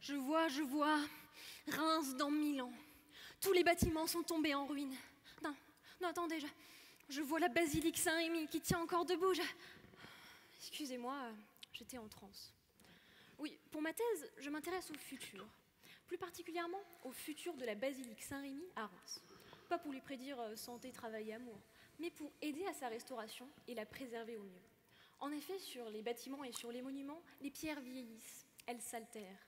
Je vois, Reims dans 1000 ans. Tous les bâtiments sont tombés en ruine. Non, attendez, je vois la basilique Saint-Rémy qui tient encore debout. Excusez-moi, j'étais en transe. Oui, pour ma thèse, je m'intéresse au futur. Plus particulièrement au futur de la basilique Saint-Rémy à Reims. Pas pour lui prédire santé, travail et amour, mais pour aider à sa restauration et la préserver au mieux. En effet, sur les bâtiments et sur les monuments, les pierres vieillissent, elles s'altèrent.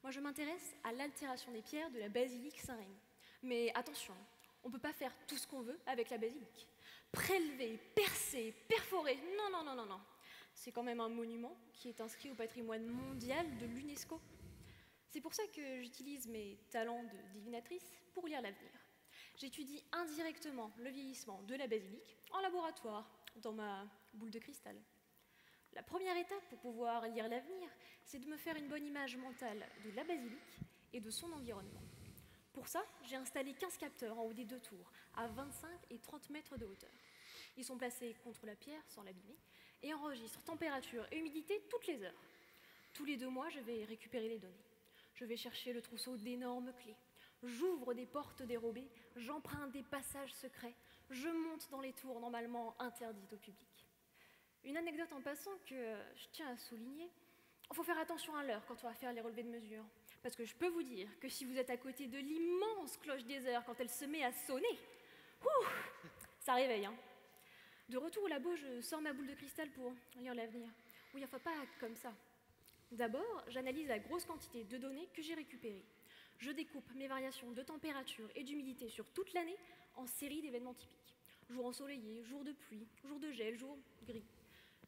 Moi, je m'intéresse à l'altération des pierres de la basilique Saint-Rémy. Mais attention, on ne peut pas faire tout ce qu'on veut avec la basilique. Prélever, percer, perforer, non. C'est quand même un monument qui est inscrit au patrimoine mondial de l'UNESCO. C'est pour ça que j'utilise mes talents de divinatrice pour lire l'avenir. J'étudie indirectement le vieillissement de la basilique en laboratoire, dans ma boule de cristal. La première étape pour pouvoir lire l'avenir, c'est de me faire une bonne image mentale de la basilique et de son environnement. Pour ça, j'ai installé 15 capteurs en haut des 2 tours, à 25 et 30 mètres de hauteur. Ils sont placés contre la pierre, sans l'abîmer, et enregistrent température et humidité toutes les heures. Tous les 2 mois, je vais récupérer les données. Je vais chercher le trousseau d'énormes clés. J'ouvre des portes dérobées, j'emprunte des passages secrets, je monte dans les tours normalement interdites au public. Une anecdote en passant que je tiens à souligner, il faut faire attention à l'heure quand on va faire les relevés de mesure. Parce que je peux vous dire que si vous êtes à côté de l'immense cloche des heures quand elle se met à sonner, ça réveille. Hein. De retour au labo, je sors ma boule de cristal pour lire l'avenir. Oui, enfin pas comme ça. D'abord, j'analyse la grosse quantité de données que j'ai récupérées. Je découpe mes variations de température et d'humidité sur toute l'année en séries d'événements typiques. Jour ensoleillé, jour de pluie, jour de gel, jour gris.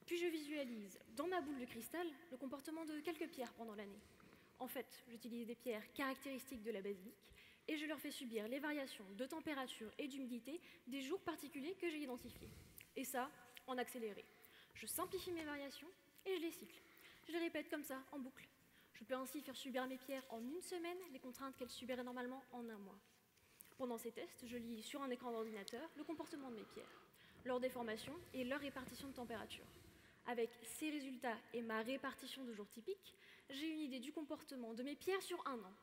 Puis je visualise dans ma boule de cristal le comportement de quelques pierres pendant l'année. En fait, j'utilise des pierres caractéristiques de la basilique et je leur fais subir les variations de température et d'humidité des jours particuliers que j'ai identifiés. Et ça, en accéléré. Je simplifie mes variations et je les cycle. Je les répète comme ça, en boucle. Je peux ainsi faire subir à mes pierres en 1 semaine les contraintes qu'elles subiraient normalement en 1 mois. Pendant ces tests, je lis sur un écran d'ordinateur le comportement de mes pierres, leur déformation et leur répartition de température. Avec ces résultats et ma répartition de jours typiques, j'ai une idée du comportement de mes pierres sur 1 an,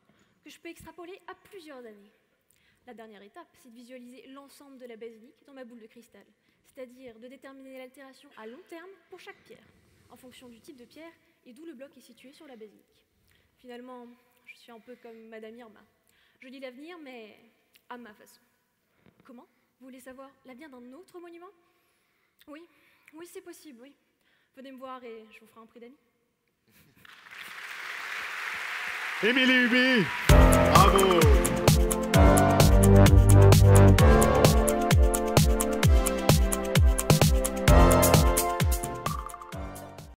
que je peux extrapoler à plusieurs années. La dernière étape, c'est de visualiser l'ensemble de la basilique dans ma boule de cristal, c'est-à-dire de déterminer l'altération à long terme pour chaque pierre, en fonction du type de pierre et d'où le bloc est situé sur la basilique. Finalement, je suis un peu comme Madame Irma. Je lis l'avenir, mais à ma façon. Comment? Vous voulez savoir l'avenir d'un autre monument? Oui, c'est possible, oui. Venez me voir et je vous ferai un prix d'amis. Émilie Huby, bravo!